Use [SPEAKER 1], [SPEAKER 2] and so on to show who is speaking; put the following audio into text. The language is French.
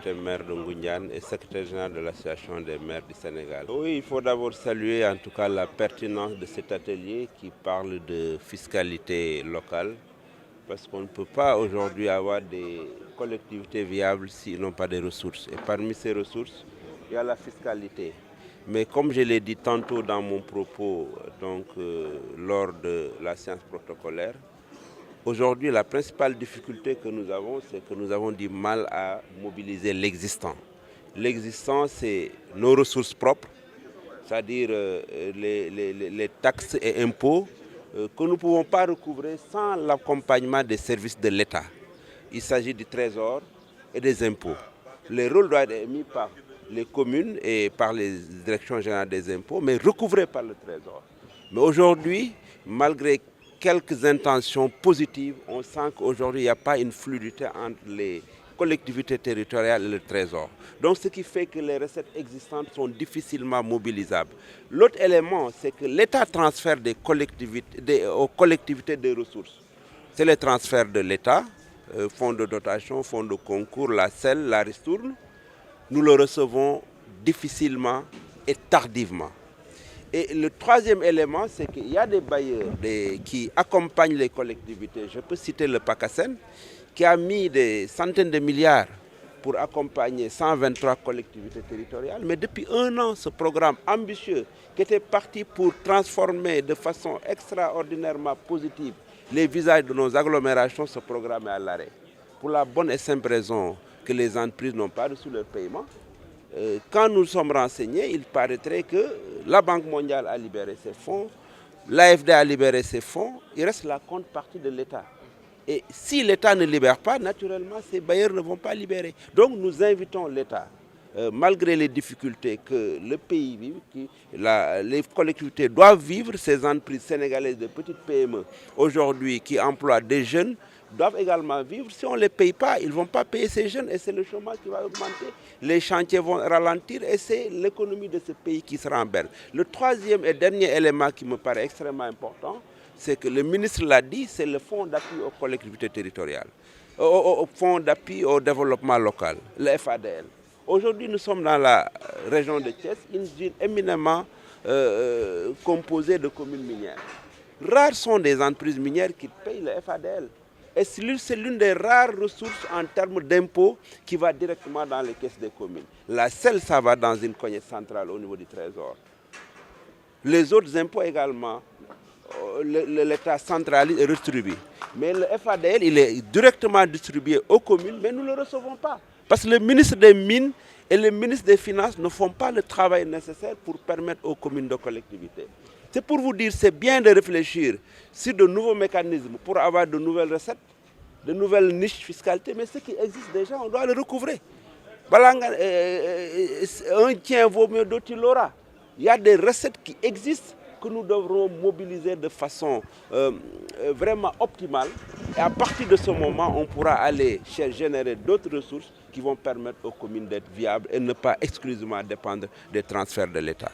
[SPEAKER 1] j'étais maire de Ngoundiane et secrétaire général de l'association des maires du Sénégal. Oui, il faut d'abord saluer en tout cas la pertinence de cet atelier qui parle de fiscalité locale, parce qu'on ne peut pas aujourd'hui avoir des collectivités viables s'ils n'ont pas de ressources. Et parmi ces ressources, il y a la fiscalité. Mais comme je l'ai dit tantôt dans mon propos, lors de la séance protocolaire, aujourd'hui, la principale difficulté que nous avons, c'est que nous avons du mal à mobiliser l'existant. L'existant, c'est nos ressources propres, c'est-à-dire les taxes et impôts que nous ne pouvons pas recouvrer sans l'accompagnement des services de l'État. Il s'agit du trésor et des impôts. Les rôles doivent être émis par les communes et par les directions générales des impôts, mais recouvrés par le trésor. Mais aujourd'hui, malgré quelques intentions positives, on sent qu'aujourd'hui, il n'y a pas une fluidité entre les collectivités territoriales et le trésor. Donc, ce qui fait que les recettes existantes sont difficilement mobilisables. L'autre élément, c'est que l'État transfère aux collectivités des ressources. C'est les transferts de l'État, fonds de dotation, fonds de concours, la SEL, la ristourne. Nous le recevons difficilement et tardivement. Et le troisième élément, c'est qu'il y a des bailleurs qui accompagnent les collectivités. Je peux citer le PACASEN, qui a mis des centaines de milliards pour accompagner 123 collectivités territoriales. Mais depuis un an, ce programme ambitieux, qui était parti pour transformer de façon extraordinairement positive les visages de nos agglomérations, ce programme est à l'arrêt. Pour la bonne et simple raison que les entreprises n'ont pas reçu leur paiement. Quand nous sommes renseignés, il paraîtrait que la Banque mondiale a libéré ses fonds, l'AFD a libéré ses fonds, il reste la contrepartie de l'État. Et si l'État ne libère pas, naturellement, ces bailleurs ne vont pas libérer. Donc nous invitons l'État, malgré les difficultés que le pays vit, les collectivités doivent vivre, ces entreprises sénégalaises de petites PME, aujourd'hui qui emploient des jeunes, doivent également vivre. Si on ne les paye pas, ils ne vont pas payer ces jeunes et c'est le chômage qui va augmenter. Les chantiers vont ralentir et c'est l'économie de ce pays qui sera en berne. Le troisième et dernier élément qui me paraît extrêmement important, c'est que le ministre l'a dit, c'est le fonds d'appui aux collectivités territoriales, au fonds d'appui au développement local, le FADL. Aujourd'hui, nous sommes dans la région de Thiès, une ville éminemment composée de communes minières. Rares sont des entreprises minières qui payent le FADL. Et c'est l'une des rares ressources en termes d'impôts qui va directement dans les caisses des communes. La SEL, ça va dans une cognée centrale au niveau du trésor. Les autres impôts également, l'État centralise et redistribue. Mais le FADL, il est directement distribué aux communes, mais nous ne le recevons pas. Parce que le ministre des Mines et le ministre des Finances ne font pas le travail nécessaire pour permettre aux communes de collectivité. C'est pour vous dire, c'est bien de réfléchir sur de nouveaux mécanismes pour avoir de nouvelles recettes, de nouvelles niches fiscalité, mais ce qui existe déjà, on doit le recouvrer. Un tien vaut mieux d'autres il l'aura. Il y a des recettes qui existent que nous devrons mobiliser de façon vraiment optimale. Et à partir de ce moment, on pourra aller générer d'autres ressources qui vont permettre aux communes d'être viables et ne pas exclusivement dépendre des transferts de l'État.